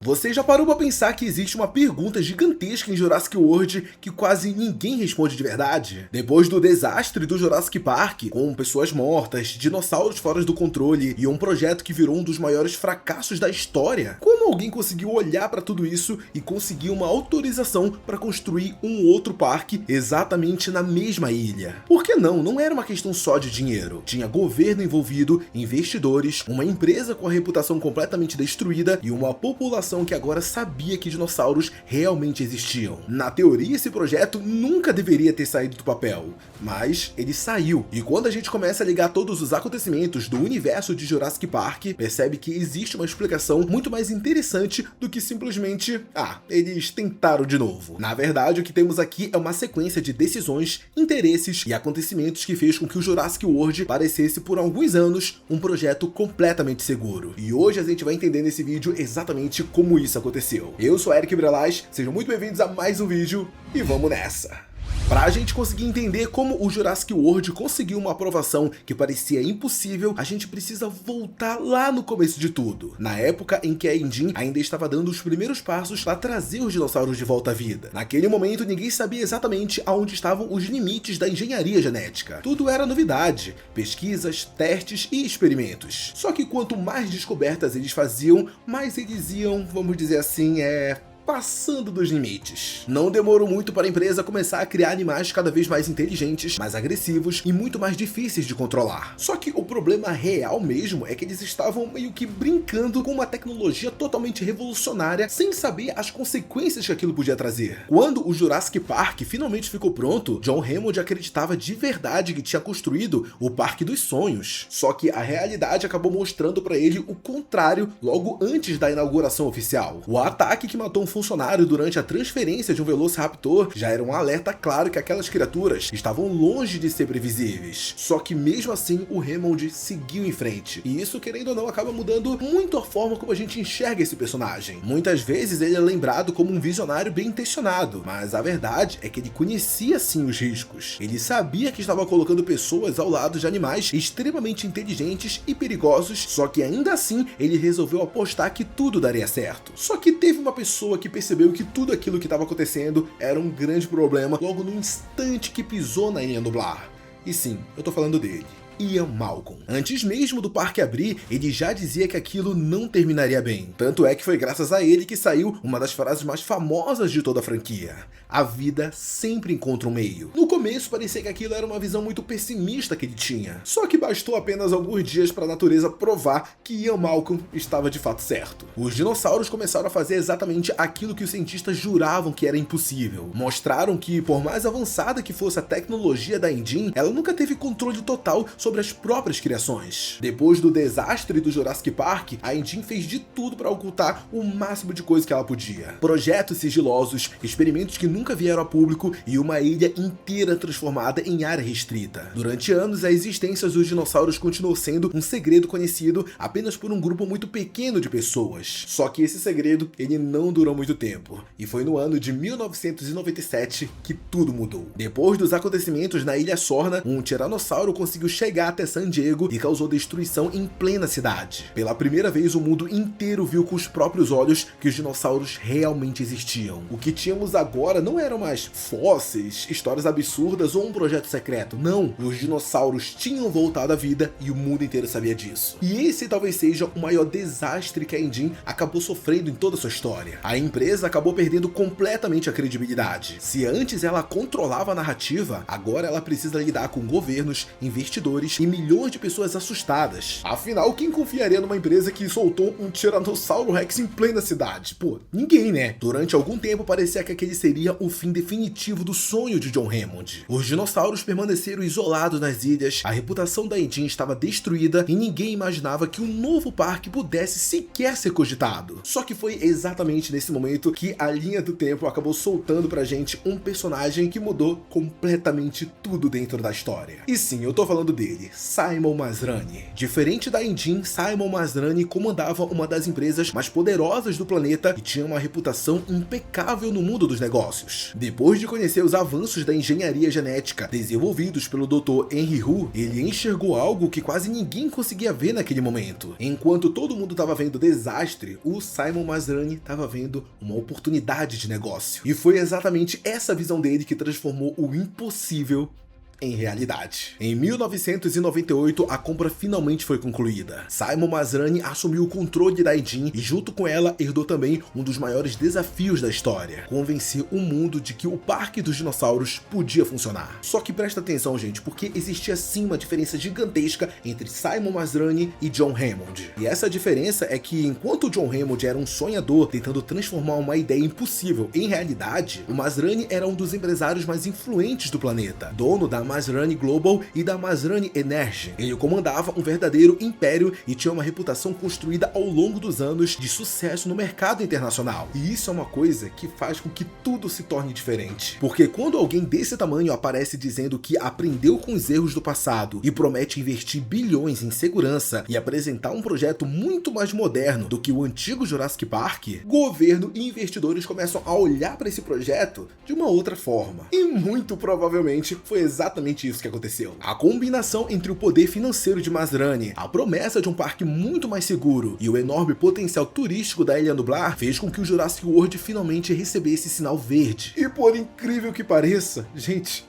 Você já parou pra pensar que existe uma pergunta gigantesca em Jurassic World que quase ninguém responde de verdade? Depois do desastre do Jurassic Park, com pessoas mortas, dinossauros fora do controle e um projeto que virou um dos maiores fracassos da história, como alguém conseguiu olhar pra tudo isso e conseguir uma autorização para construir um outro parque exatamente na mesma ilha? Por que não? Não era uma questão só de dinheiro. Tinha governo envolvido, investidores, uma empresa com a reputação completamente destruída e uma população que agora sabia que dinossauros realmente existiam. Na teoria, esse projeto nunca deveria ter saído do papel, mas ele saiu. E quando a gente começa a ligar todos os acontecimentos do universo de Jurassic Park, percebe que existe uma explicação muito mais interessante do que simplesmente, eles tentaram de novo. Na verdade, o que temos aqui é uma sequência de decisões, interesses e acontecimentos que fez com que o Jurassic World parecesse por alguns anos um projeto completamente seguro. E hoje a gente vai entender nesse vídeo exatamente como isso aconteceu. Eu sou Eric Brelas, sejam muito bem-vindos a mais um vídeo e vamos nessa! Pra gente conseguir entender como o Jurassic World conseguiu uma aprovação que parecia impossível, a gente precisa voltar lá no começo de tudo, na época em que a Engine ainda estava dando os primeiros passos para trazer os dinossauros de volta à vida. Naquele momento, ninguém sabia exatamente aonde estavam os limites da engenharia genética. Tudo era novidade, pesquisas, testes e experimentos. Só que quanto mais descobertas eles faziam, mais eles iam, vamos dizer assim, passando dos limites. Não demorou muito para a empresa começar a criar animais cada vez mais inteligentes, mais agressivos e muito mais difíceis de controlar. Só que o problema real mesmo é que eles estavam meio que brincando com uma tecnologia totalmente revolucionária sem saber as consequências que aquilo podia trazer. Quando o Jurassic Park finalmente ficou pronto, John Hammond acreditava de verdade que tinha construído o Parque dos Sonhos. Só que a realidade acabou mostrando para ele o contrário logo antes da inauguração oficial. O ataque que matou um funcionário durante a transferência de um Velociraptor já era um alerta claro que aquelas criaturas estavam longe de ser previsíveis. Só que mesmo assim o Hammond seguiu em frente. E isso, querendo ou não, acaba mudando muito a forma como a gente enxerga esse personagem. Muitas vezes ele é lembrado como um visionário bem intencionado, mas a verdade é que ele conhecia sim os riscos. Ele sabia que estava colocando pessoas ao lado de animais extremamente inteligentes e perigosos, só que ainda assim ele resolveu apostar que tudo daria certo. Só que teve uma pessoa que percebeu que tudo aquilo que estava acontecendo era um grande problema logo no instante que pisou na Ilha Nublar. E sim, eu tô falando dele. Ian Malcolm. Antes mesmo do parque abrir, ele já dizia que aquilo não terminaria bem. Tanto é que foi graças a ele que saiu uma das frases mais famosas de toda a franquia: a vida sempre encontra um meio. No começo parecia que aquilo era uma visão muito pessimista que ele tinha. Só que bastou apenas alguns dias para a natureza provar que Ian Malcolm estava de fato certo. Os dinossauros começaram a fazer exatamente aquilo que os cientistas juravam que era impossível. Mostraram que, por mais avançada que fosse a tecnologia da Engine, ela nunca teve controle total sobre as próprias criações. Depois do desastre do Jurassic Park, a Engine fez de tudo para ocultar o máximo de coisa que ela podia. Projetos sigilosos, experimentos que nunca vieram a público e uma ilha inteira transformada em área restrita. Durante anos, a existência dos dinossauros continuou sendo um segredo conhecido apenas por um grupo muito pequeno de pessoas. Só que esse segredo, ele não durou muito tempo. E foi no ano de 1997 que tudo mudou. Depois dos acontecimentos na Ilha Sorna, um tiranossauro conseguiu chegar até San Diego e causou destruição em plena cidade. Pela primeira vez, o mundo inteiro viu com os próprios olhos que os dinossauros realmente existiam. O que tínhamos agora não eram mais fósseis, histórias absurdas ou um projeto secreto. Não, os dinossauros tinham voltado à vida e o mundo inteiro sabia disso. E esse talvez seja o maior desastre que a Engine acabou sofrendo em toda a sua história. A empresa acabou perdendo completamente a credibilidade. Se antes ela controlava a narrativa, agora ela precisa lidar com governos, investidores e milhões de pessoas assustadas. Afinal, quem confiaria numa empresa que soltou um Tiranossauro Rex em plena cidade? Pô, ninguém, né? Durante algum tempo parecia que aquele seria o fim definitivo do sonho de John Hammond. Os dinossauros permaneceram isolados nas ilhas, a reputação da Engine estava destruída e ninguém imaginava que um novo parque pudesse sequer ser cogitado. Só que foi exatamente nesse momento que a linha do tempo acabou soltando pra gente um personagem que mudou completamente tudo dentro da história. E sim, eu tô falando dele. dele, Simon Masrani. Diferente da Engine, Simon Masrani comandava uma das empresas mais poderosas do planeta e tinha uma reputação impecável no mundo dos negócios. Depois de conhecer os avanços da engenharia genética desenvolvidos pelo Dr. Henry Hu, ele enxergou algo que quase ninguém conseguia ver naquele momento. Enquanto todo mundo estava vendo desastre, o Simon Masrani estava vendo uma oportunidade de negócio. E foi exatamente essa visão dele que transformou o impossível em realidade. Em 1998, a compra finalmente foi concluída. Simon Masrani assumiu o controle da Engine e junto com ela herdou também um dos maiores desafios da história: convencer o mundo de que o Parque dos Dinossauros podia funcionar. Só que presta atenção, gente, porque existia sim uma diferença gigantesca entre Simon Masrani e John Hammond. E essa diferença é que enquanto John Hammond era um sonhador tentando transformar uma ideia impossível em realidade, o Masrani era um dos empresários mais influentes do planeta, dono da Masrani Global e da Masrani Energy. Ele comandava um verdadeiro império e tinha uma reputação construída ao longo dos anos de sucesso no mercado internacional. E isso é uma coisa que faz com que tudo se torne diferente. Porque quando alguém desse tamanho aparece dizendo que aprendeu com os erros do passado e promete investir bilhões em segurança e apresentar um projeto muito mais moderno do que o antigo Jurassic Park, governo e investidores começam a olhar para esse projeto de uma outra forma. E muito provavelmente foi exatamente isso que aconteceu. A combinação entre o poder financeiro de Masrani, a promessa de um parque muito mais seguro e o enorme potencial turístico da Ilha Nublar fez com que o Jurassic World finalmente recebesse sinal verde. E por incrível que pareça, gente,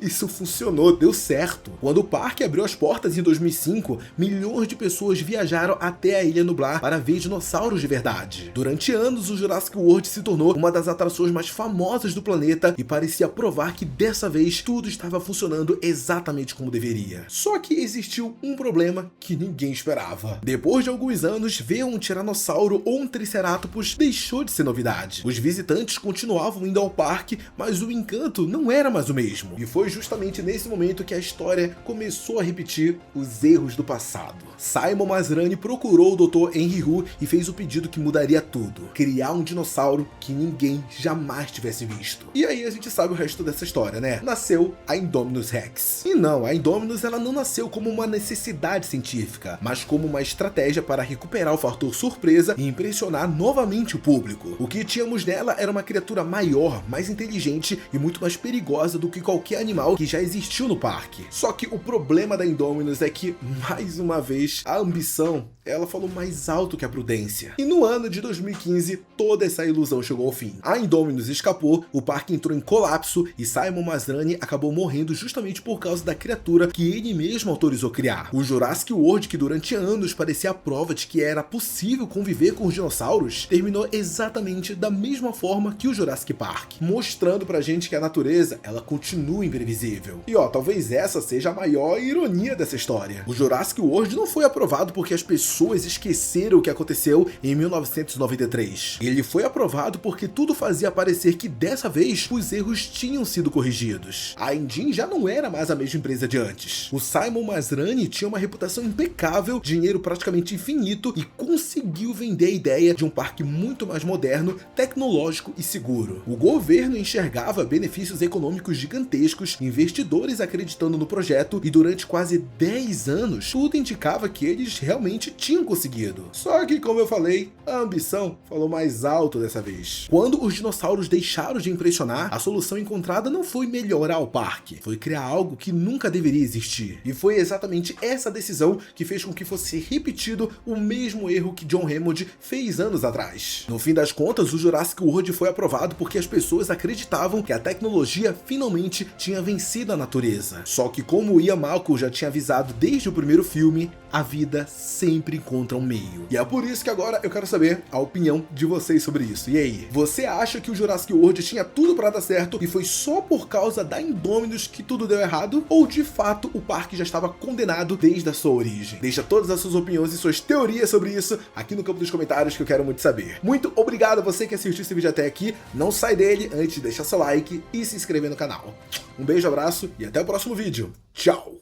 isso funcionou, deu certo. Quando o parque abriu as portas em 2005, milhões de pessoas viajaram até a Ilha Nublar para ver dinossauros de verdade. Durante anos, o Jurassic World se tornou uma das atrações mais famosas do planeta e parecia provar que dessa vez tudo estava funcionando exatamente como deveria. Só que existiu um problema que ninguém esperava. Depois de alguns anos, ver um tiranossauro ou um triceratopus deixou de ser novidade. Os visitantes continuavam indo ao parque, mas o encanto não era mais o mesmo. E foi justamente nesse momento que a história começou a repetir os erros do passado. Simon Masrani procurou o Dr. Henry Hu e fez o pedido que mudaria tudo: criar um dinossauro que ninguém jamais tivesse visto. E aí a gente sabe o resto dessa história, né? Nasceu a Indominus Rex. E não, a Indominus ela não nasceu como uma necessidade científica, mas como uma estratégia para recuperar o fator surpresa e impressionar novamente o público. O que tínhamos nela era uma criatura maior, mais inteligente e muito mais perigosa do que qualquer animal que já existiu no parque. Só que o problema da Indominus é que, mais uma vez, a ambição ela falou mais alto que a prudência. E no ano de 2015, toda essa ilusão chegou ao fim. A Indominus escapou, o parque entrou em colapso e Simon Masrani acabou morrendo justamente por causa da criatura que ele mesmo autorizou criar. O Jurassic World, que durante anos parecia a prova de que era possível conviver com os dinossauros, terminou exatamente da mesma forma que o Jurassic Park, mostrando pra gente que a natureza, ela continua imprevisível. E ó, talvez essa seja a maior ironia dessa história. O Jurassic World não foi aprovado porque as pessoas esqueceram o que aconteceu em 1993. Ele foi aprovado porque tudo fazia parecer que dessa vez os erros tinham sido corrigidos. A Engine já não era mais a mesma empresa de antes. O Simon Masrani tinha uma reputação impecável, dinheiro praticamente infinito e conseguiu vender a ideia de um parque muito mais moderno, tecnológico e seguro. O governo enxergava benefícios econômicos gigantescos, investidores acreditando no projeto e durante quase 10 anos tudo indicava que eles realmente tinham conseguido. Só que, como eu falei, a ambição falou mais alto dessa vez. Quando os dinossauros deixaram de impressionar, a solução encontrada não foi melhorar o parque, foi criar algo que nunca deveria existir. E foi exatamente essa decisão que fez com que fosse repetido o mesmo erro que John Hammond fez anos atrás. No fim das contas, o Jurassic World foi aprovado porque as pessoas acreditavam que a tecnologia finalmente tinha vencido a natureza. Só que, como o Ian Malcolm já tinha avisado desde o primeiro filme, a vida sempre encontra um meio. E é por isso que agora eu quero saber a opinião de vocês sobre isso. E aí, você acha que o Jurassic World tinha tudo para dar certo e foi só por causa da Indominus que tudo deu errado? Ou de fato o parque já estava condenado desde a sua origem? Deixa todas as suas opiniões e suas teorias sobre isso aqui no campo dos comentários que eu quero muito saber. Muito obrigado a você que assistiu esse vídeo até aqui. Não sai dele antes de deixar seu like e se inscrever no canal. Um beijo, abraço e até o próximo vídeo. Tchau!